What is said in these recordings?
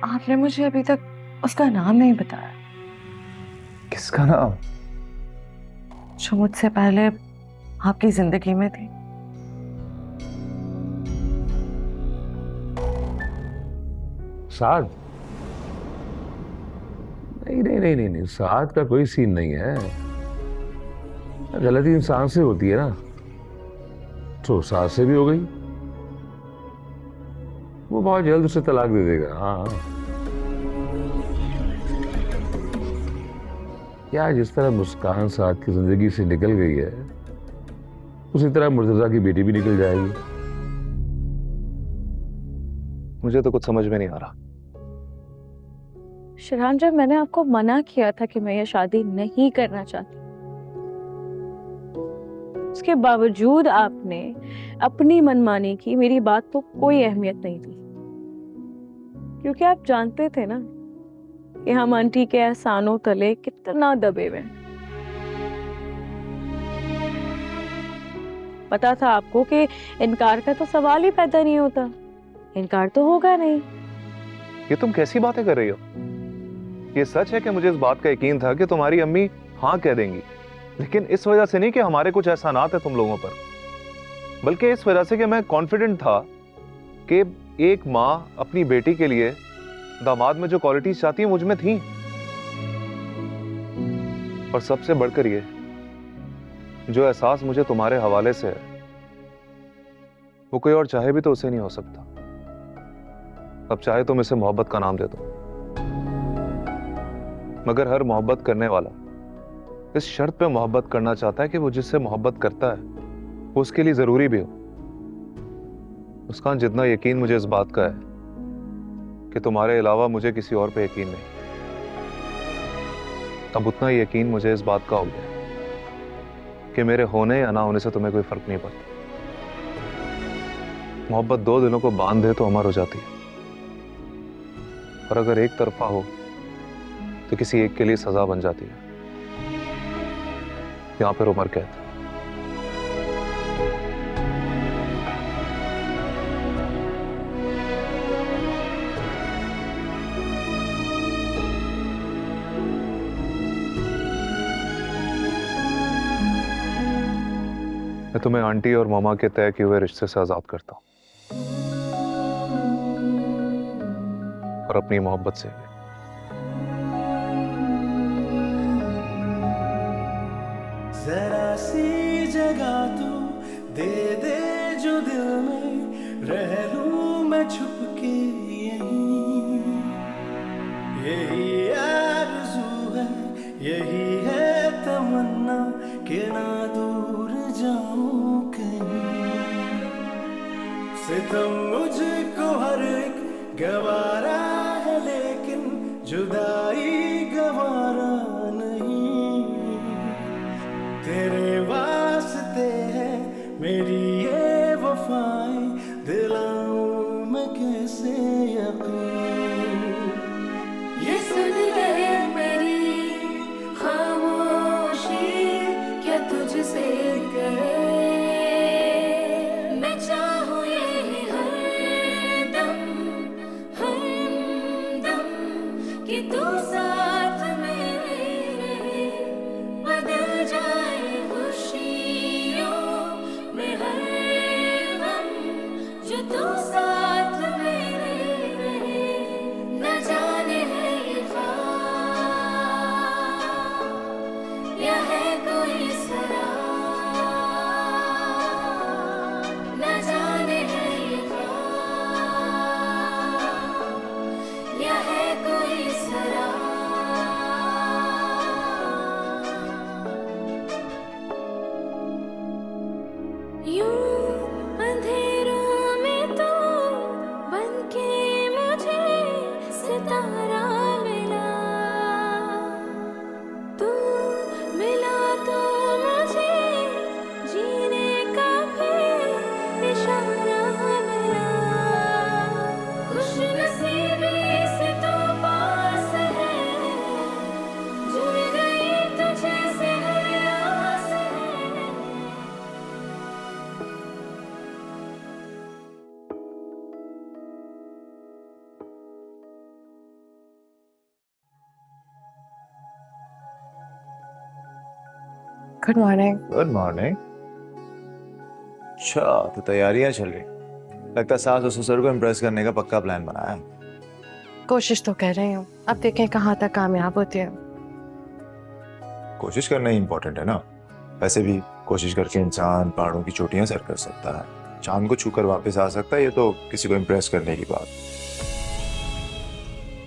आपने मुझे अभी तक उसका नाम नहीं बताया। किसका नाम? जो मुझसे पहले आपकी जिंदगी में थी। साद? नहीं नहीं नहीं नहीं नहीं, साद का कोई सीन नहीं है। गलती इंसान से होती है ना, तो साद से भी हो गई। वो बहुत जल्द उसे तलाक दे देगा। हाँ, क्या जिस तरह मुस्कान साद की जिंदगी से निकल गई है, उसी तरह मुर्तजा की बेटी भी निकल जाएगी। मुझे तो कुछ समझ में नहीं आ रहा। शिरहान, जब मैंने आपको मना किया था कि मैं ये शादी नहीं करना चाहती, उसके बावजूद आपने अपनी मनमानी की, मेरी बात को कोई अहमियत नहीं दी। क्योंकि आप जानते थे ना कि हम आंटी के एहसानों तले कितना दबे हुए हैं। पता था आपको कि इनकार का तो सवाल ही पैदा नहीं होता, इनकार तो होगा नहीं। ये तुम कैसी बातें कर रही हो? ये सच है कि मुझे इस बात का यकीन था कि तुम्हारी अम्मी हाँ कह देंगी, लेकिन इस वजह से नहीं कि हमारे कुछ एहसानात है तुम लोगों पर, बल्कि इस वजह से कि मैं कॉन्फिडेंट था कि एक माँ अपनी बेटी के लिए दामाद में जो क्वालिटीज चाहती है मुझ में थी। और सबसे बढ़कर ये जो एहसास मुझे तुम्हारे हवाले से है, वो कोई और चाहे भी तो उसे नहीं हो सकता। अब चाहे तुम इसे मोहब्बत का नाम दे दो, मगर हर मोहब्बत करने वाला इस शर्त पे मोहब्बत करना चाहता है कि वो जिससे मोहब्बत करता है वो उसके लिए जरूरी भी हो। मुस्कान, जितना यकीन मुझे इस बात का है कि तुम्हारे अलावा मुझे किसी और पे यकीन नहीं, अब उतना ही यकीन मुझे इस बात का हो गया कि मेरे होने या ना होने से तुम्हें कोई फर्क नहीं पड़ता। मोहब्बत दो दिलों को बांध दे तो अमर हो जाती है, और अगर एक तरफा हो तो किसी एक के लिए सजा बन जाती है। यहां पर उमर कैद। मैं तुम्हें आंटी और मामा के तय किए हुए रिश्ते से आजाद करता हूं, और अपनी मोहब्बत से भी। जरा सी जगह तू दे दे जो दिल में रह लूं मैं छुप के यही आरज़ू है, यही है तमन्ना कि ना दूर जाऊं कहीं। सितम मुझको हर एक गवारा है, लेकिन जुदाई गवारा नहीं। तेरे वास्ते है मेरी ये वफाएं, दिलाऊं मैं कैसे यकीन। ये सुन ले मेरी खामोशी, क्या तुझसे कहे मैं चाहूँ ये हरदम हमदम कि तू साथ मेरे रहे, बदल जाए खुशियों में हर गम, जो तू साथ मेरे रहे। Good morning. Good morning. अच्छा, तो तैयारियां चल रही। लगता है सास और ससुर को इम्प्रेस करने का पक्का प्लान बनाया है। कोशिश तो कर रही हूँ, अब देखें कहाँ तक कामयाब होती है। कोशिश करना ही इम्पोर्टेंट है ना। वैसे भी कोशिश करके इंसान पहाड़ों की चोटियां सर कर सकता है, चांद को छूकर वापस आ सकता है। ये तो किसी को इम्प्रेस करने की बात।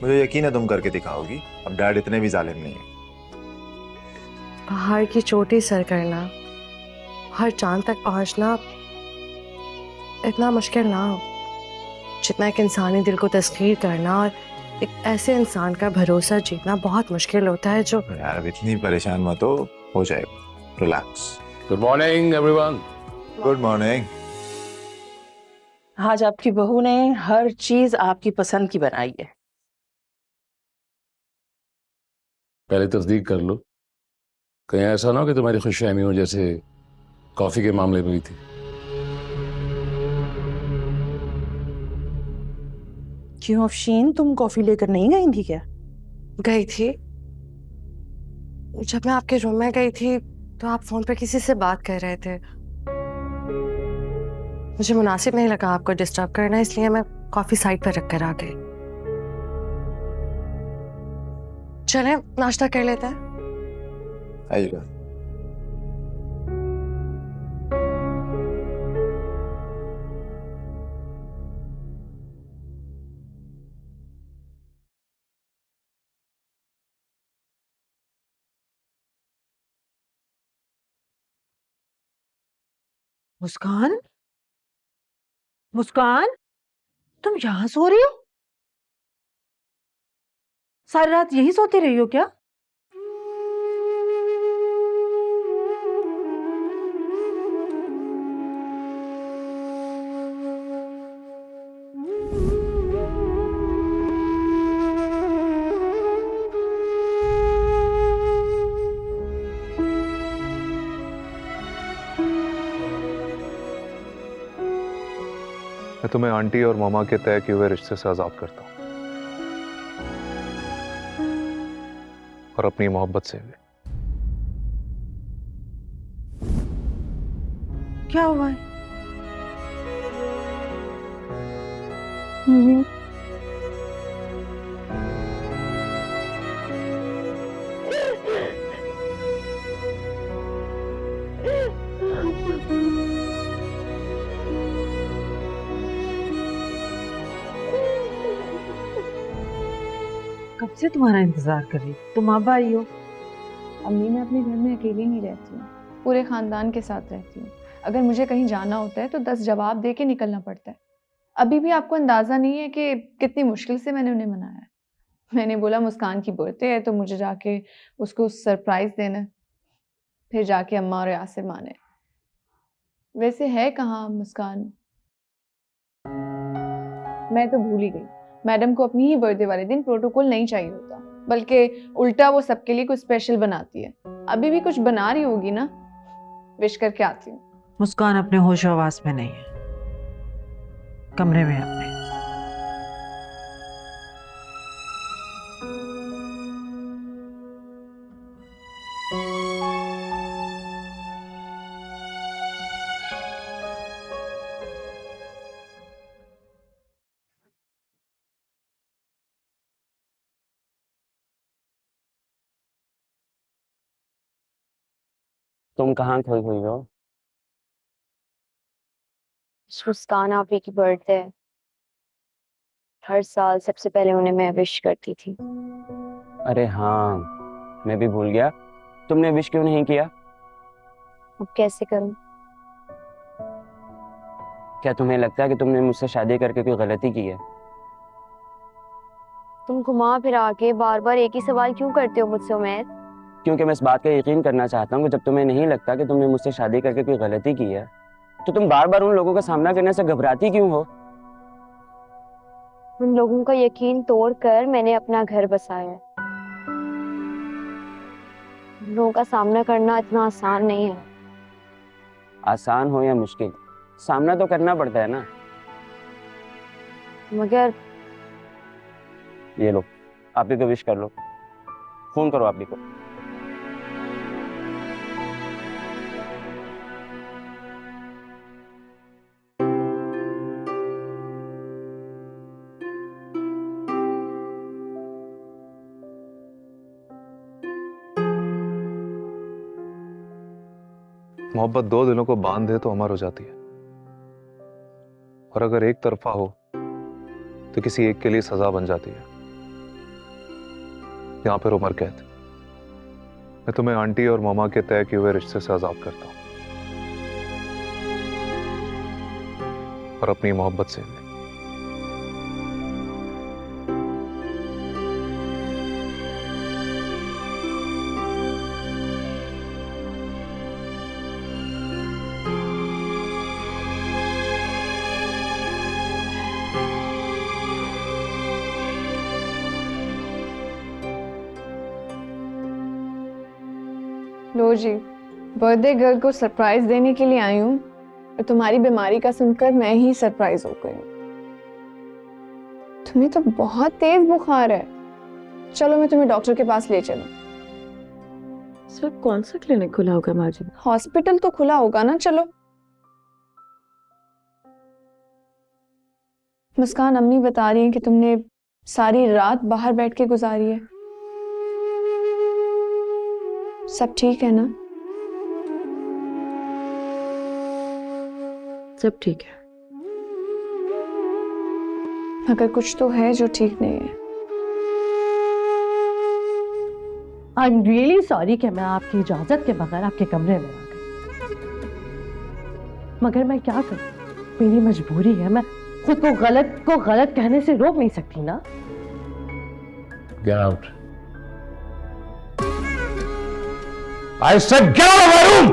मुझे यकीन है तुम करके दिखाओगी। अब डैड इतने भी जालिम नहीं है। पहाड़ की चोटी सर करना, हर चांद तक पहुंचना इतना मुश्किल ना हो जितना एक इंसानी दिल को तस्खीर करना और एक ऐसे इंसान का भरोसा जीतना बहुत मुश्किल होता है जो। यार अब इतनी परेशान मत हो जाएगा। Relax. Good morning everyone. Good morning. आज आपकी बहू ने हर चीज आपकी पसंद की बनाई है। पहले तस्दीक कर लो, कहीं ऐसा ना हो कि तुम्हारी खुशफहमी हो जैसे कॉफी के मामले में हुई थी। क्यों अफशीन, तुम कॉफी लेकर नहीं गई थी क्या? गई थी। जब मैं आपके रूम में गई थी तो आप फोन पर किसी से बात कर रहे थे। मुझे मुनासिब नहीं लगा आपको डिस्टर्ब करना, इसलिए मैं कॉफी साइड पर रख कर आ गई। चलें नाश्ता कर लेते हैं। आइएगा। मुस्कान, मुस्कान, तुम यहाँ सो रही हो? सारी रात यही सोती रही हो क्या? मैं तुम्हें आंटी और मामा के तय किए हुए रिश्ते से आजाद करता हूं, और अपनी मोहब्बत से भी। क्या हुआ है? कब से तुम्हारा इंतजार कर रही, तुम अब आई हो। अम्मी, मैं अपने घर में अकेली नहीं रहती हूँ, पूरे खानदान के साथ रहती हूँ। अगर मुझे कहीं जाना होता है तो 10 जवाब दे के निकलना पड़ता है। अभी भी आपको अंदाजा नहीं है कि कितनी मुश्किल से मैंने उन्हें मनाया है। मैंने बोला मुस्कान की बर्थडे है तो मुझे जाके उसको सरप्राइज देना है। फिर जाके अम्मा और यासिर माने। वैसे है कहाँ मुस्कान? मैं तो भूल ही गई। मैडम को अपनी ही बर्थडे वाले दिन प्रोटोकॉल नहीं चाहिए होता, बल्कि उल्टा वो सबके लिए कुछ स्पेशल बनाती है। अभी भी कुछ बना रही होगी ना? विश करके आती हूँ। मुस्कान अपने होश आवास में नहीं है, कमरे में है अपने। तुम कहाँ खोई हुई हो? मुस्कान आपी की बर्थडे है। हर साल सबसे पहले उन्हें मैं विश करती थी। अरे हाँ, मैं भी भूल गया। तुमने विश क्यों नहीं किया? अब कैसे करूं? क्या तुम्हें लगता है कि तुमने मुझसे शादी करके कोई गलती की है? तुम घुमा फिरा के बार बार एक ही सवाल क्यों करते हो मुझसे उमैद? क्योंकि मैं इस बात का यकीन करना चाहता हूँ कि जब तुम्हें नहीं लगता कि तुमने मुझसे शादी करके कोई गलती की है तो तुम बार बार उन लोगों का सामना करने से घबराती क्यों हो? उन लोगों का यकीन तोड़कर मैंने अपना घर बसाया है। उन लोगों का सामना करना इतना आसान नहीं है। आसान हो या मुश्किल, सामना तो करना पड़ता है ना। मगर ये लो, आप ही को विश कर लो। फोन करो आप ही को। मोहब्बत दो दिलों को बांध दे तो अमर हो जाती है, और अगर एक तरफा हो तो किसी एक के लिए सजा बन जाती है। यहां पर उमर कहते, मैं तुम्हें आंटी और मामा के तय किए हुए रिश्ते से आजाद करता हूं, और अपनी मोहब्बत से भी। लो जी, बर्थडे गर्ल को सरप्राइज देने के लिए आई हूँ, और तुम्हारी बीमारी का सुनकर मैं ही सरप्राइज हो गई हूँ। तुम्हें तो बहुत तेज बुखार है। चलो मैं तुम्हें डॉक्टर के पास ले चलूं। सर कौन सा क्लिनिक खुला होगा माजिद? हॉस्पिटल तो खुला होगा ना। चलो। मुस्कान, अम्मी बता रही हैं कि तुमने सारी रात बाहर बैठ के गुजारी है। सब ठीक है ना? सब ठीक है, मगर कुछ तो है जो ठीक नहीं है। आई एम रियली सॉरी कि मैं आपकी इजाजत के बगैर आपके कमरे में आ गई, मगर मैं क्या करूं, मेरी मजबूरी है। मैं खुद को गलत कहने से रोक नहीं सकती ना। Get out. I said get out of my room!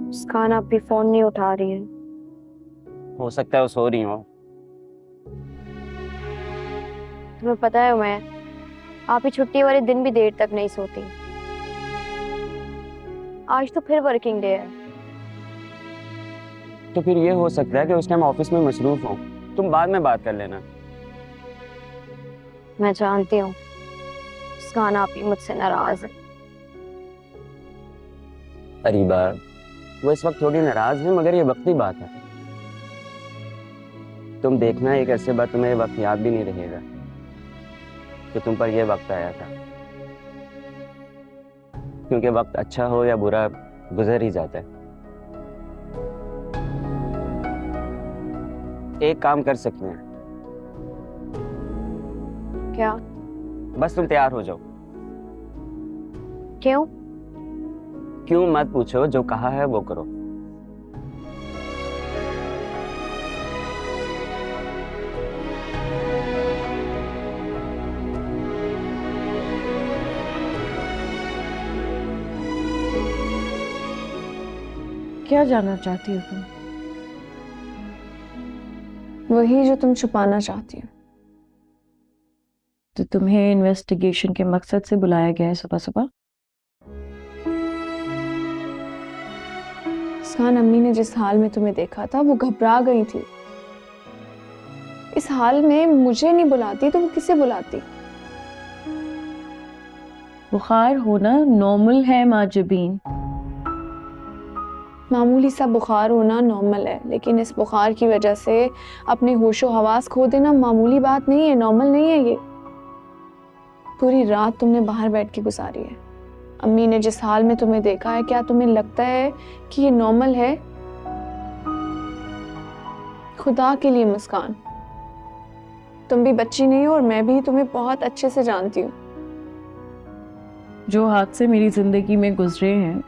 मुस्कान आप भी फोन नहीं उठा रही है। हो सकता है वो सो रही हो। तुम्हें पता है मैं, आप ही छुट्टी वाले दिन भी देर तक नहीं सोती। आज तो फिर वर्किंग डे है। तो फिर ये हो सकता है कि उस टाइम ऑफिस में मसरूफ हो, तुम बाद में बात कर लेना। मैं जानती हूँ मुस्कान आप ही मुझसे नाराज है। अरीबा, वो इस वक्त थोड़ी नाराज है, मगर ये वक्ती बात है। तुम देखना एक ऐसे बात तुम्हें ये वक्त याद भी नहीं रहेगा कि तुम पर यह वक्त आया था, क्योंकि वक्त अच्छा हो या बुरा गुजर ही जाता है। एक काम कर सकते हैं। क्या? बस तुम तैयार हो जाओ। क्यों? क्यों मत पूछो, जो कहा है वो करो। क्या जानना चाहती हो तुम? वही जो तुम छुपाना चाहती हो। तो तुम्हें इन्वेस्टिगेशन के मकसद से बुलाया गया है सुबह सुबह? मुस्कान, अम्मी ने जिस हाल में तुम्हें देखा था वो घबरा गई थी। इस हाल में मुझे नहीं बुलाती तो वो किसे बुलाती? बुखार होना नॉर्मल है माजिबीन। मामूली सा बुखार होना नॉर्मल है, लेकिन इस बुखार की वजह से अपने होशो हवास खो देना मामूली बात नहीं है, नॉर्मल नहीं है ये। पूरी रात तुमने बाहर बैठ के गुजारी है। अम्मी ने जिस हाल में तुम्हें देखा है, क्या तुम्हें लगता है कि ये नॉर्मल है? खुदा के लिए मुस्कान, तुम भी बच्ची नहीं हो और मैं भी तुम्हें बहुत अच्छे से जानती हूँ। जो हादसे मेरी जिंदगी में गुजरे हैं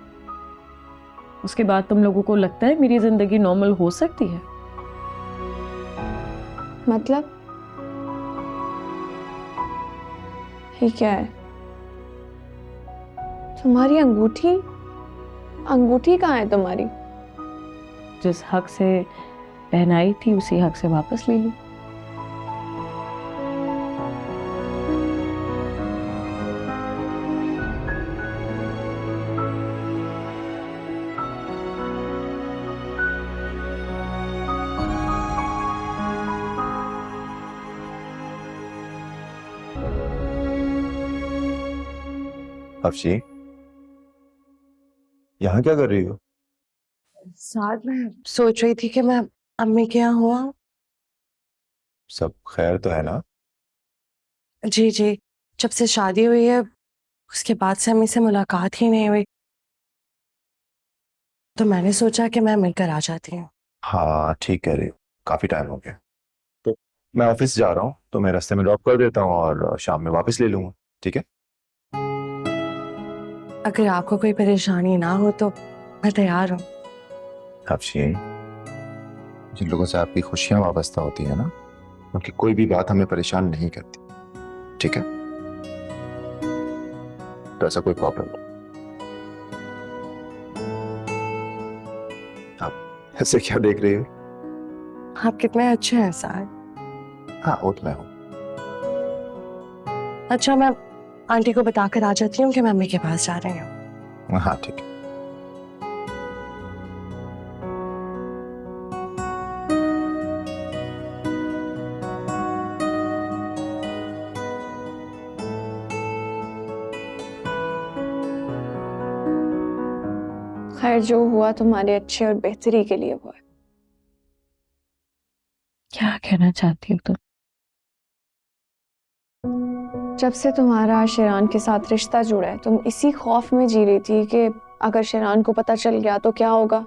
उसके बाद तुम लोगों को लगता है मेरी जिंदगी नॉर्मल हो सकती है? मतलब ये क्या है? तुम्हारी अंगूठी कहाँ है तुम्हारी? जिस हक से पहनाई थी उसी हक से वापस ले ली। अफशी, यहाँ क्या कर रही हो? साथ में सोच रही थी कि मैं अम्मी के यहाँ हुआ। सब खैर तो है ना? जी जी, जब से शादी हुई है उसके बाद से अम्मी से मुलाकात ही नहीं हुई, तो मैंने सोचा कि मैं मिलकर आ जाती हूँ। हाँ ठीक कह रही हो, काफी टाइम हो गया। तो मैं ऑफिस जा रहा हूँ, तो मैं रास्ते में ड्रॉप कर देता हूँ और शाम में वापस ले लूंगा, ठीक है? अगर आपको कोई परेशानी ना हो तो मैं तैयार हूँ। अफशी, जिन लोगों से आपकी खुशियां वाबस्ता होती है ना, उनकी कोई भी बात हमें परेशान नहीं करती, ठीक है? तो ऐसा कोई प्रॉब्लम नहीं। आप ऐसे क्या देख रही हो? आप कितने अच्छे हैं साहब। हाँ वो तो मैं हूँ। अच्छा, मैं आंटी को बताकर आ जाती हूँ कि मैं अम्मी के पास जा रही हूँ। हाँ ठीक है। खैर, जो हुआ तुम्हारे अच्छे और बेहतरी के लिए हुआ। क्या कहना चाहती हो तुम? जब से तुम्हारा शेरान के साथ रिश्ता जुड़ा है, तुम इसी खौफ में जी रही थी कि अगर शेरान को पता चल गया तो क्या होगा।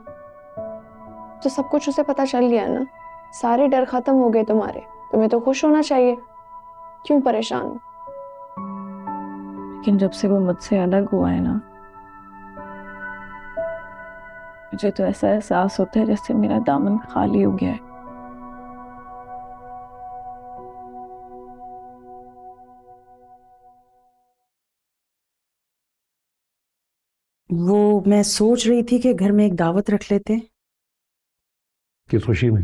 तो सब कुछ उसे पता चल गया ना, सारे डर खत्म हो गए तुम्हारे। तुम्हें तो खुश होना चाहिए, क्यों परेशान हो? लेकिन जब से वो मुझसे अलग हुआ है ना, मुझे तो ऐसा एहसास होता है जैसे मेरा दामन खाली हो गया है। वो मैं सोच रही थी कि घर में एक दावत रख लेते। किस खुशी में?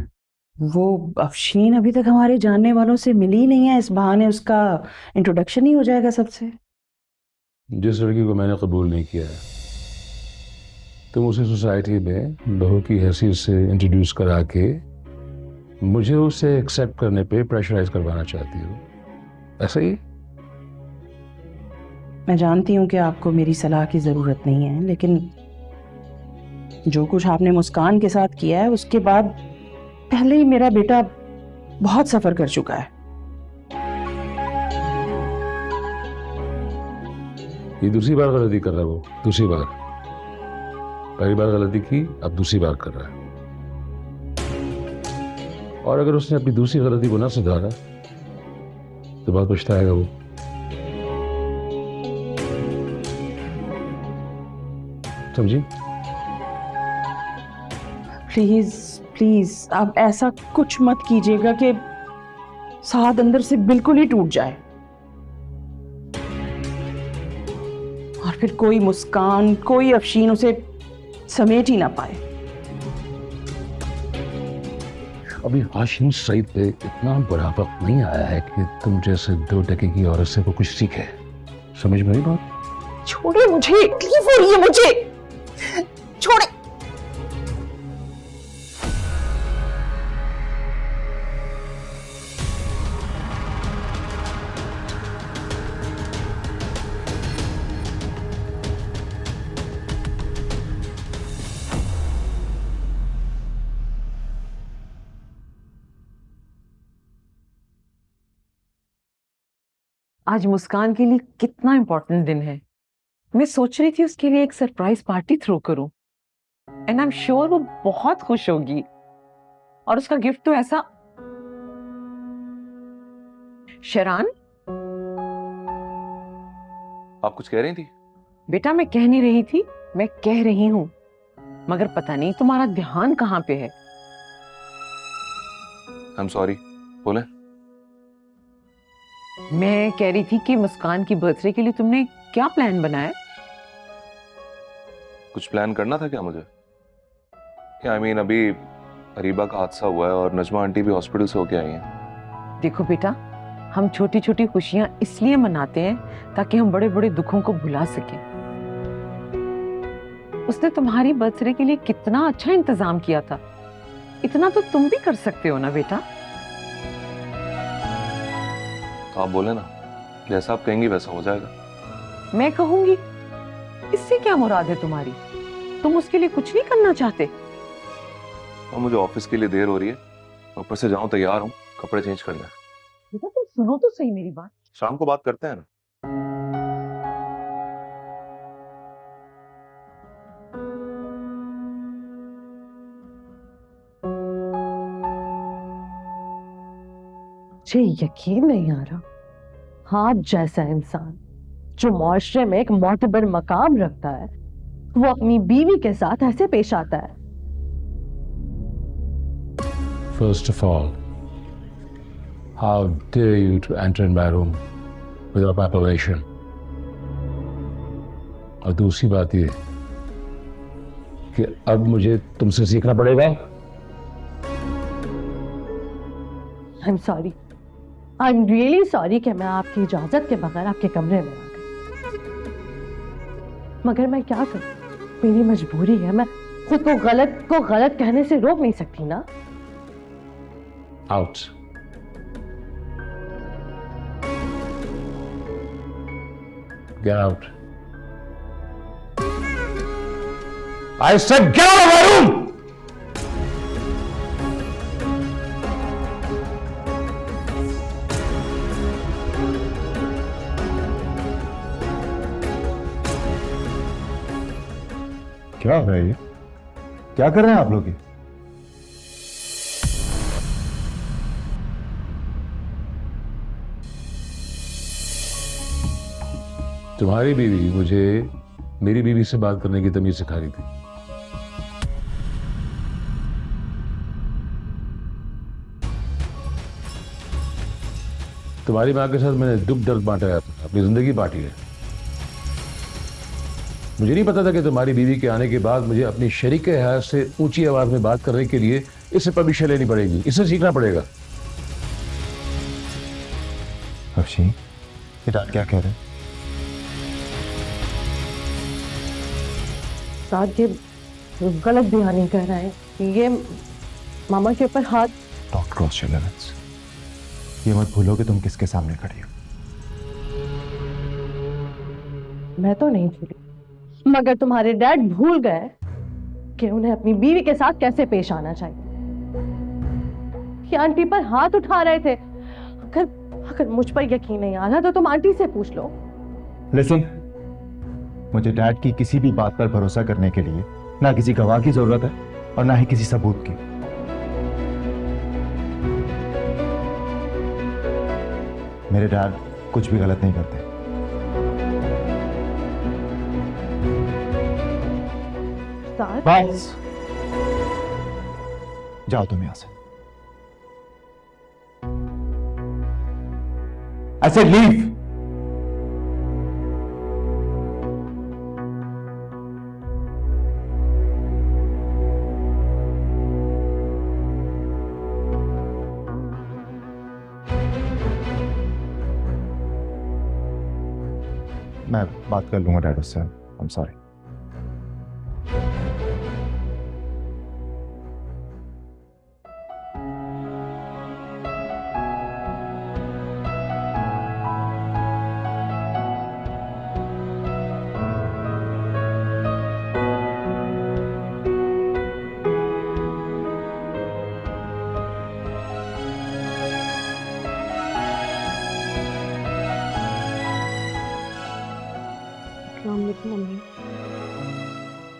वो अफशीन अभी तक हमारे जानने वालों से मिली ही नहीं है, इस बहाने उसका इंट्रोडक्शन ही हो जाएगा सबसे। जिस लड़की को मैंने कबूल नहीं किया है, तुम उसे सोसाइटी में बहू की हैसियत से इंट्रोड्यूस करा के मुझे उसे एक्सेप्ट करने पे प्रेशराइज करवाना चाहती हो, ऐसा ही? मैं जानती हूँ कि आपको मेरी सलाह की ज़रूरत नहीं है, लेकिन जो कुछ आपने मुस्कान के साथ किया है उसके बाद पहले ही मेरा बेटा बहुत सफ़र कर चुका है। ये दूसरी बार गलती कर रहा है वो, दूसरी बार। पहली बार गलती की, अब दूसरी बार कर रहा है। और अगर उसने अपनी दूसरी गलती को ना सुधारा तो बहुत पछताएगा वो। समझी? प्लीज प्लीज आप ऐसा कुछ मत कीजिएगा कि साद अंदर से बिल्कुल ही टूट जाए और फिर कोई मुस्कान, कोई अफशीन उसे समेट ही ना पाए। अभी हाशिम सईद पे इतना बड़ा वक्त नहीं आया है कि तुम जैसे 2 टके की औरत से वो कुछ सीखे। समझ में आई बात? छोड़िए मुझे, तकलीफ हो रही है मुझे, छोड़े। आज मुस्कान के लिए कितना इम्पोर्टेंट दिन है। मैं सोच रही थी उसके लिए एक सरप्राइज पार्टी थ्रो करूं, एंड आई एम श्योर वो बहुत खुश होगी। और उसका गिफ्ट तो ऐसा। शेरान, आप कुछ कह रही थी? बेटा मैं कह नहीं रही थी, मैं कह रही हूं, मगर पता नहीं तुम्हारा ध्यान कहां पे है। आई एम सॉरी, बोले। मैं कह रही थी कि मुस्कान की बर्थडे के लिए तुमने क्या प्लान बनाया? कुछ प्लान करना था क्या मुझे? आई मीन अभी अरीबा का हादसा हुआ है और नजमा आंटी भी हॉस्पिटल से होके आई हैं। देखो बेटा, हम छोटी छोटी खुशियां इसलिए मनाते हैं ताकि हम बड़े बड़े दुखों को भुला सकें। उसने तुम्हारी बर्थडे के लिए कितना अच्छा इंतजाम किया था, इतना तो तुम भी कर सकते हो ना बेटा। तो आप बोले ना, जैसा आप कहेंगी वैसा हो जाएगा। मैं कहूंगी, इससे क्या मुराद है तुम्हारी? तुम उसके लिए कुछ नहीं करना चाहते? और मुझे ऑफिस के लिए देर हो रही है, ऊपर से जाऊं तैयार हूँ, कपड़े चेंज कर जाए। बेटा तुम सुनो तो सही मेरी बात। शाम को बात करते हैं ना। मुझे यकीन नहीं आ रहा, आप जैसा इंसान जो मुआशरे में एक मोतबर मकाम रखता है, वो अपनी बीवी के साथ ऐसे पेश आता है। First of all, how dare you to enter in my room without my permission? और दूसरी बात ये कि अब मुझे तुमसे सीखना पड़ेगा। I am sorry, I am really sorry कि मैं आपकी इजाजत के बगैर आपके कमरे में आ गई, मगर मैं क्या करूं, मेरी मजबूरी है। मैं खुद को गलत कहने से रोक नहीं सकती ना। Out. Get out. I said get out of my room! क्या हो रहा है ये? क्या कर रहे हैं आप लोग? तुम्हारी बीवी मुझे मेरी बीवी से बात करने की तमीज सिखा रही थी। तुम्हारी मां के साथ मैंने दुख दर्द बांटा है, अपनी जिंदगी बांटी है। मुझे नहीं पता था कि तुम्हारी बीवी के आने के बाद मुझे अपनी शरीक हयात से ऊंची आवाज में बात करने के लिए इससे परमिशन लेनी पड़ेगी, इससे सीखना पड़ेगा। अफशी, ये डैड क्या कह रहे हैं? साथ ये गलत बयानी कर रहा है, ये मामा के ऊपर हाथ। Dot cross your limits. ये मत भूलो कि तुम किसके सामने खड़ी हो। मैं तो नहीं भूली, मगर तुम्हारे डैड भूल गए कि उन्हें अपनी बीवी के साथ कैसे पेश आना चाहिए। कि आंटी पर हाथ उठा रहे थे। अगर मुझ पर यकीन नहीं आ रहा तो तुम आंटी से पूछ लो। लिसन, मुझे डैड की किसी भी बात पर भरोसा करने के लिए ना किसी गवाह की जरूरत है और ना ही किसी सबूत की। मेरे डैड कुछ भी गलत नहीं करते। बस जाओ तुम यहां से। I said leave. मैं बात कर लूंगा डैड उससे। I am sorry.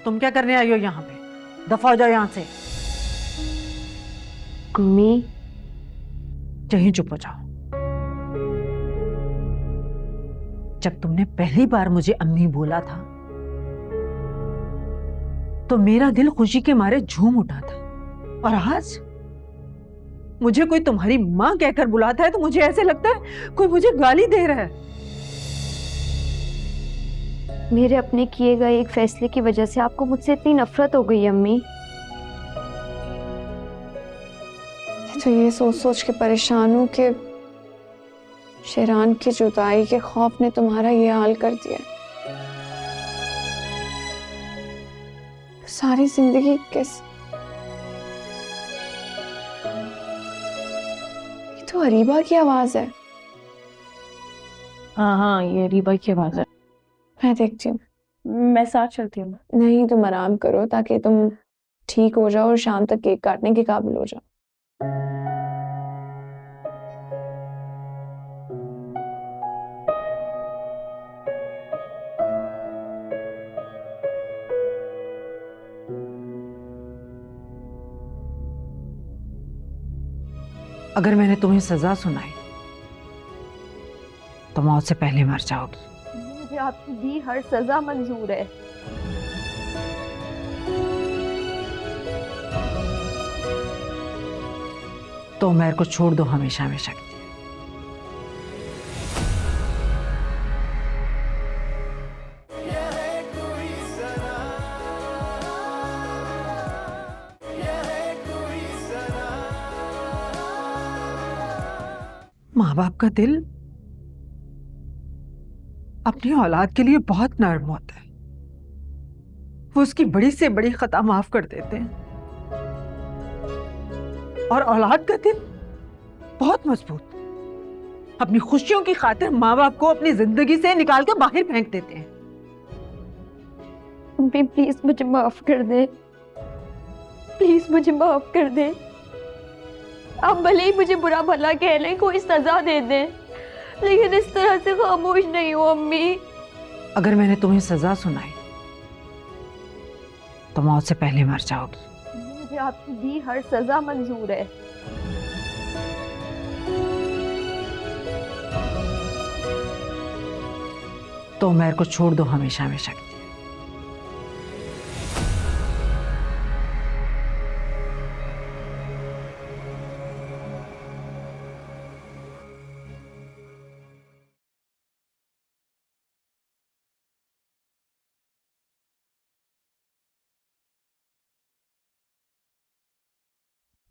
तुम क्या करने आई हो यहाँ पे? दफा हो जाओ यहाँ से। अम्मी, यहीं चुप हो जाओ। जब तुमने पहली बार मुझे अम्मी बोला था तो मेरा दिल खुशी के मारे झूम उठा था, और आज मुझे कोई तुम्हारी माँ कहकर बुलाता है तो मुझे ऐसे लगता है कोई मुझे गाली दे रहा है। मेरे अपने किए गए एक फैसले की वजह से आपको मुझसे इतनी नफरत हो गई अम्मी। तो ये सोच सोच के परेशान हूँ कि शेरान की जुदाई के खौफ ने तुम्हारा ये हाल कर दिया। सारी जिंदगी कैसे? ये तो अरीबा की आवाज है। हाँ हाँ, ये रीबा की आवाज है। मैं देखती हूँ। मैं साथ चलती हूँ। नहीं, तुम आराम करो ताकि तुम ठीक हो जाओ और शाम तक केक काटने के काबिल हो जाओ। अगर मैंने तुम्हें सजा सुनाई तो मौत से पहले मर जाओगी। मुझे आपकी दी हर सजा मंजूर है। तो मेरे को छोड़ दो हमेशा हमेशा के लिए। माँ बाप का दिल अपनी औलाद के लिए बहुत नर्म होता है। वो उसकी बड़ी से बड़ी खता माफ कर देते हैं। और औलाद का दिल बहुत मजबूत, अपनी खुशियों की खातिर माँ बाप को अपनी जिंदगी से निकाल के बाहर फेंक देते हैं। मम्मी प्लीज मुझे माफ कर दे, प्लीज मुझे माफ कर दे। आप भले ही मुझे बुरा भला कह लें, कोई सजा दे दें, लेकिन इस तरह से खामोश नहीं हो अम्मी। अगर मैंने तुम्हें सजा सुनाई तो मौत से पहले मर जाओगी। मुझे आपकी दी हर सजा मंजूर है। तो मेरे को छोड़ दो हमेशा हमेशा के लिए।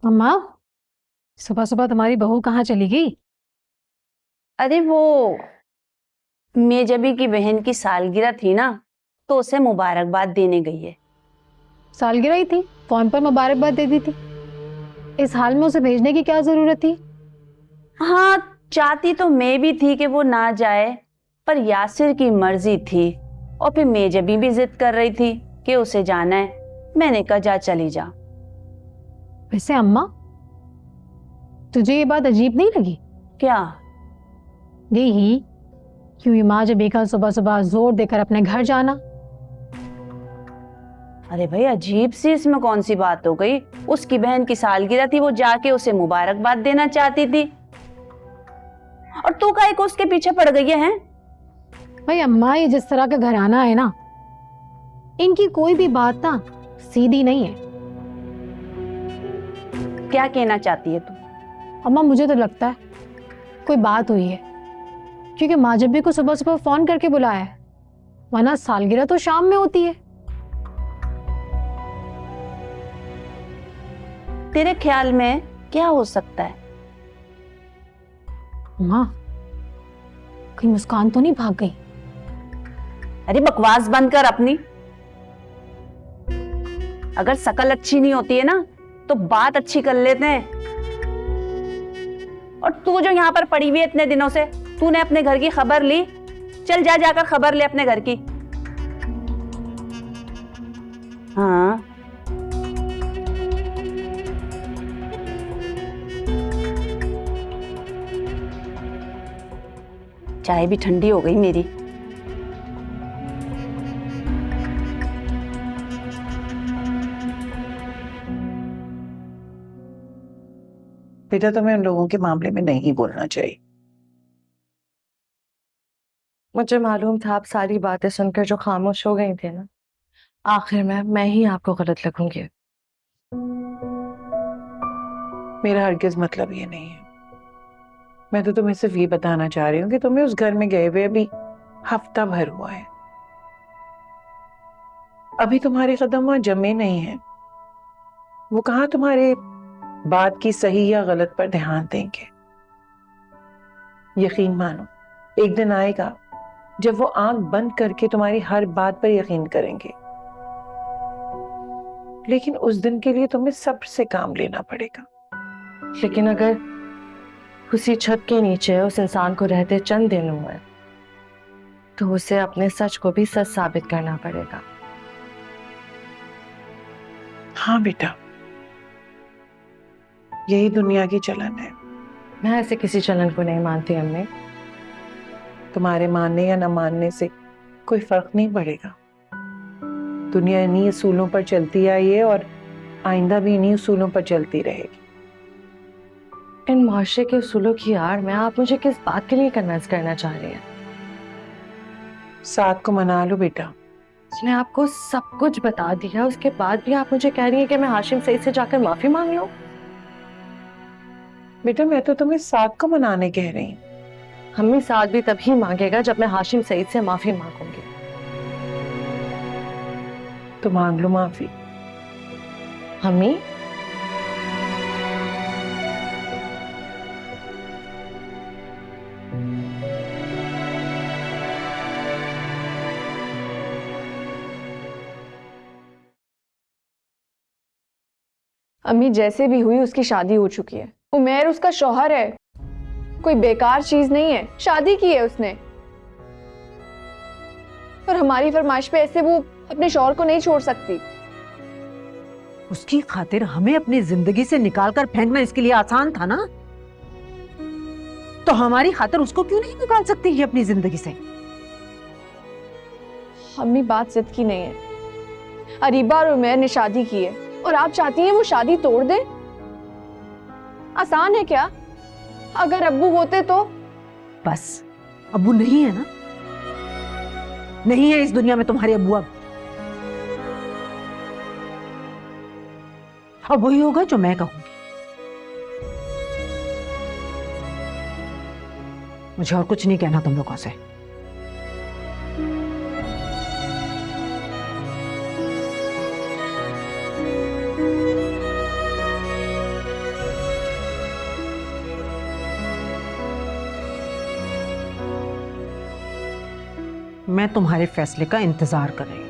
अम्मा, सुबह सुबह तुम्हारी बहू कहाँ चली गई? अरे वो मेजबी की बहन की सालगिरह थी ना, तो उसे मुबारकबाद देने गई है। सालगिरह ही थी, फोन पर मुबारकबाद दे दी थी। इस हाल में उसे भेजने की क्या जरूरत थी? हाँ, चाहती तो मैं भी थी कि वो ना जाए, पर यासिर की मर्जी थी और फिर मेजबी भी जिद कर रही थी कि उसे जाना है। मैंने कहा जा, चली जा। वैसे अम्मा, तुझे ये बात अजीब नहीं लगी? क्या? यही क्यों माँ जब बेकल सुबह सुबह जोर देकर अपने घर जाना? अरे भाई, अजीब सी इसमें कौन सी बात हो गई? उसकी बहन की सालगिरह थी, वो जाके उसे मुबारकबाद देना चाहती थी, और तू काहे को उसके पीछे पड़ गई है? भाई अम्मा, ये जिस तरह का घराना है ना, इनकी कोई भी बात ना सीधी नहीं है। क्या कहना चाहती है तू? अम्मा, मुझे तो लगता है कोई बात हुई है, क्योंकि माजबी को सुबह सुबह फोन करके बुलाया है, वरना सालगिरह तो शाम में होती है। तेरे ख्याल में क्या हो सकता है? अम्मा, कहीं मुस्कान तो नहीं भाग गई? अरे बकवास बंद कर अपनी। अगर शकल अच्छी नहीं होती है ना, तो बात अच्छी कर लेते हैं। और तू जो यहाँ पर पड़ी हुई है इतने दिनों से, तूने अपने घर की खबर ली? चल जा, जाकर खबर ले अपने घर की। हाँ, चाय भी ठंडी हो गई मेरी। बेटा, तुम्हें उन लोगों के मामले में नहीं बोलना चाहिए। मुझे मालूम था आप सारी बातें सुनकर जो खामोश हो गई थी ना, आखिर में मैं ही आपको गलत लगूंगी। मेरा हरगिज मतलब ये नहीं है। मैं तो तुम्हें सिर्फ ये बताना चाह रही हूँ कि तुम्हें उस घर में गए हुए अभी हफ्ता भर हुआ है। अभी तुम्हारे कदम वहां जमे नहीं है। वो कहाँ तुम्हारे बात की सही या गलत पर ध्यान देंगे। यकीन मानो, एक दिन आएगा जब वो आंख बंद करके तुम्हारी हर बात पर यकीन करेंगे, लेकिन उस दिन के लिए तुम्हें सब्र से काम लेना पड़ेगा। लेकिन अगर उसी छत के नीचे उस इंसान को रहते चंद दिन हुए तो उसे अपने सच को भी सच साबित करना पड़ेगा। हाँ बेटा, यही दुनिया की चलन है। मैं ऐसे किसी चलन को नहीं मानती अम्मी। तुम्हारे मानने या न मानने से कोई फर्क नहीं पड़ेगा। दुनिया इन्हीं असूलों पर चलती आई है और आइंदा भी इन्हीं असूलों पर चलती रहेगी। इन मुआशरे के उसूलों की आड़ में आप मुझे किस बात के लिए कन्विंस करना चाह रही हैं? साथ को मना लो बेटा। उसने आपको सब कुछ बता दिया, उसके बाद भी आप मुझे कह रही हैं कि मैं हाशिम सईद से जाकर माफी मांग लूं? बेटा मैं तो तुम्हें साथ को मनाने कह रही हूँ। अम्मी साथ भी तभी मांगेगा जब मैं हाशिम सईद से माफी मांगूंगी। तो मांग लो माफी। अम्मी अम्मी जैसे भी हुई उसकी शादी हो चुकी है। उमेर उसका शौहर है, कोई बेकार चीज नहीं है। शादी की है उसने, और हमारी फरमाइश पे ऐसे वो अपने शौहर को नहीं छोड़ सकती। उसकी खातिर हमें अपनी जिंदगी से निकाल कर फेंकना इसके लिए आसान था ना, तो हमारी खातिर उसको क्यों नहीं निकाल सकती है अपनी जिंदगी से? अम्मी बात जिद की नहीं है। अरीबा और उमेर ने शादी की है और आप चाहती हैं वो शादी तोड़ दे? आसान है क्या? अगर अब्बू होते तो? बस अब्बू नहीं है ना, नहीं है इस दुनिया में तुम्हारे अब्बू। अब वही होगा जो मैं कहूंगी। मुझे और कुछ नहीं कहना तुम लोगों से। मैं तुम्हारे फैसले का इंतजार कर रही हूं।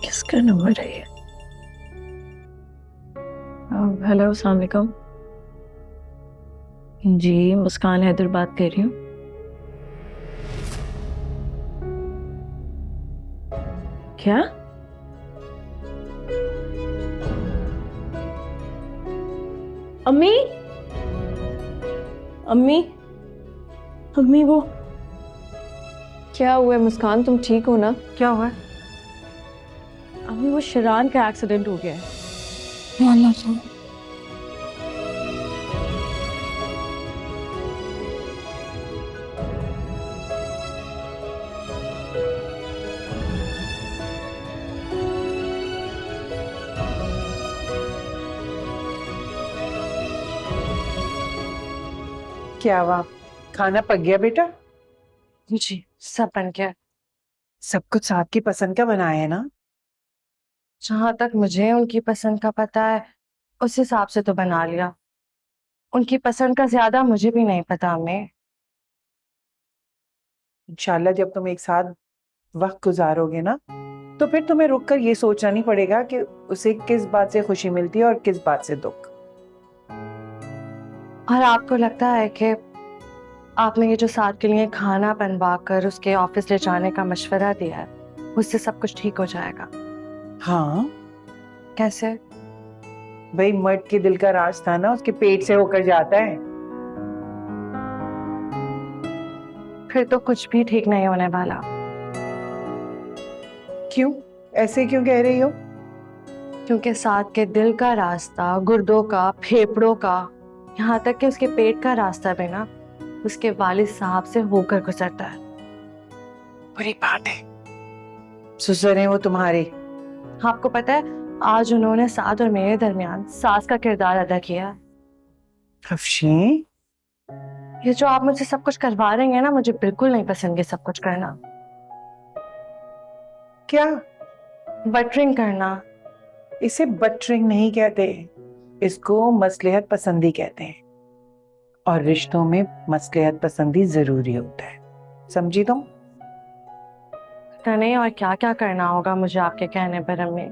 किसका नंबर है ये? हेलो, अस्सलाम वालेकुम। जी, मुस्कान हैदर बात कर रही हूँ। क्या? अम्मी, अम्मी, अम्मी वो क्या हुआ है मुस्कान, तुम ठीक हो ना? क्या हुआ? अम्मी वो शिरान का एक्सीडेंट हो गया है। क्या हुआ? खाना पक गया बेटा? जी सब बन गया। सब कुछ आपकी पसंद का बनाया है ना? जहां तक मुझे उनकी पसंद का पता है उस हिसाब से तो बना लिया। उनकी पसंद का ज्यादा मुझे भी नहीं पता। हमें इंशाल्लाह जब तुम एक साथ वक्त गुजारोगे ना, तो फिर तुम्हें रुक कर ये सोचना नहीं पड़ेगा कि उसे किस बात से खुशी मिलती है और किस बात से दुख। और आपको लगता है कि आपने ये जो साथ के लिए खाना बनवा कर उसके ऑफिस ले जाने का मशवरा दिया है, उससे सब कुछ ठीक हो जाएगा? हाँ, कैसे? भाई मर्द के दिल का राज था ना, उसके पेट से होकर जाता है। फिर तो कुछ भी ठीक नहीं होने वाला। क्यों? ऐसे क्यों कह रही हो? क्योंकि साथ के दिल का रास्ता, गुर्दों का, फेफड़ों का, यहाँ तक कि उसके पेट का रास्ता भी ना उसके वालिद साहब से होकर गुजरता है। बुरी बात है। ससुर हैं वो तुम्हारे। आपको पता है आज उन्होंने साथ और मेरे दरमियान सास का किरदार अदा किया। अफशीं, ये जो आप मुझसे सब कुछ करवा रही हैं ना, मुझे बिल्कुल नहीं पसंद ये सब कुछ करना। क्या? बटरिंग करना। इसे बटरिंग नहीं कहते, इसको मसलहत पसंदी कहते हैं और रिश्तों में मसलहत पसंदी जरूरी होता है, समझी तुम? पता नहीं और क्या क्या करना होगा मुझे आपके कहने पर अम्मी।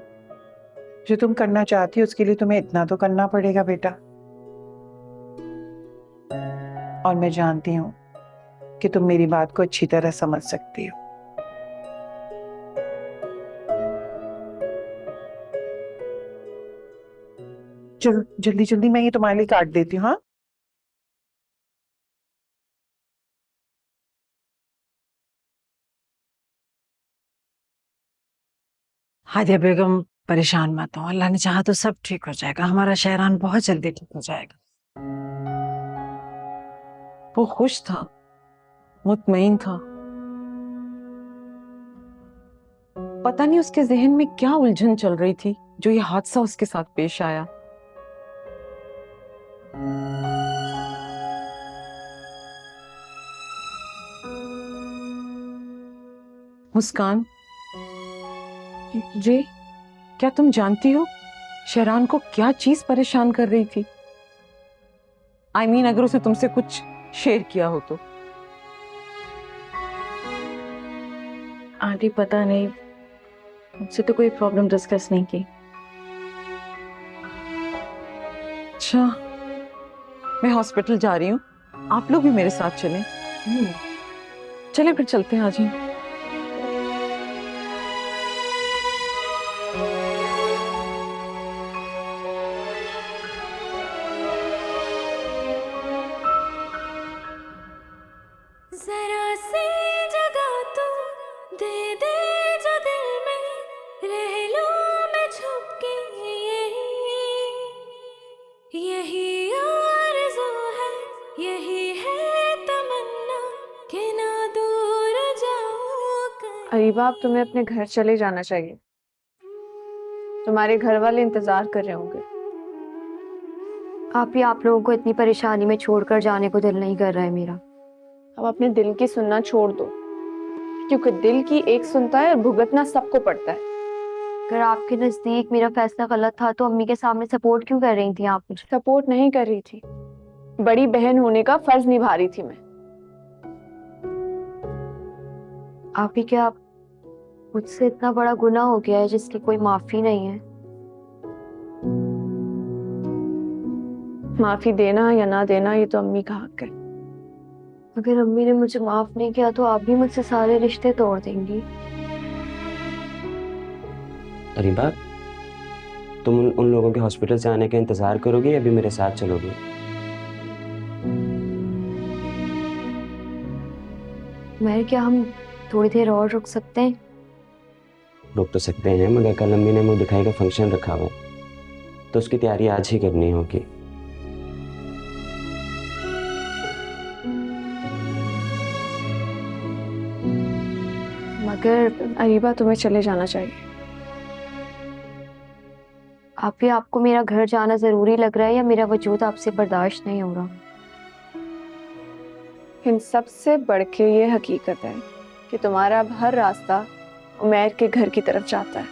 जो तुम करना चाहती हो उसके लिए तुम्हें इतना तो करना पड़ेगा बेटा। और मैं जानती हूँ कि तुम मेरी बात को अच्छी तरह समझ सकती हो। चलो जल्दी जल्दी मैं ये तुम्हारे लिए काट देती हूँ। हाँ, हादिया बेगम परेशान मत हो, अल्लाह ने चाहा तो सब ठीक हो जाएगा। हमारा शहरान बहुत जल्दी ठीक हो जाएगा। वो खुश था, मुतमईन था। पता नहीं उसके जहन में क्या उलझन चल रही थी जो ये हादसा उसके साथ पेश आया। मुस्कान जी, क्या तुम जानती हो शहरान को क्या चीज परेशान कर रही थी? I mean, अगर उसे तुमसे कुछ शेयर किया हो तो। आंटी पता नहीं, मुझसे तो कोई प्रॉब्लम डिस्कस नहीं की। अच्छा, मैं हॉस्पिटल जा रही हूँ, आप लोग भी मेरे साथ चलें। चले फिर चलते हैं आज ही। जरा सी जगह तू दे दे जो दिल में, रह लूं मैं छुप के, यही आरज़ू है, यही है तमन्ना कि ना दूर जाऊं कहीं। अरीबा, अब तुम्हें अपने घर चले जाना चाहिए। तुम्हारे घर वाले इंतजार कर रहे होंगे। आप लोगों को इतनी परेशानी में छोड़कर जाने को दिल नहीं कर रहा है मेरा। अब अपने दिल की सुनना छोड़ दो, क्योंकि दिल की एक सुनता है और भुगतना सबको पड़ता है। अगर आपके नजदीक मेरा फैसला गलत था तो अम्मी के सामने सपोर्ट क्यों कर रही थी आप मुझे? सपोर्ट नहीं कर रही थी, बड़ी बहन होने का फर्ज निभा रही थी मैं। आप ही क्या मुझसे इतना बड़ा गुनाह हो गया है जिसकी कोई माफी नहीं है? माफी देना या ना देना ये तो अम्मी का हक है। अगर अम्मी ने मुझे माफ नहीं किया तो आप भी मुझसे सारे रिश्ते तोड़ देंगी। अरीबा, तुम उन लोगों के हॉस्पिटल से आने का इंतजार करोगी या अभी मेरे साथ चलोगी? मैं क्या, हम थोड़ी देर और रुक सकते हैं? रुक तो सकते हैं, मगर कल अम्मी ने मुंह दिखाई का फंक्शन रखा हुआ है, तो उसकी तैयारी आज ही करनी होगी। मगर अरीबा, तुम्हें चले जाना चाहिए। आपको मेरा घर जाना जरूरी लग रहा है या मेरा वजूद आपसे बर्दाश्त नहीं हो रहा? इन सबसे बढ़ के ये हकीकत है कि तुम्हारा अब हर रास्ता उमैर के घर की तरफ जाता है।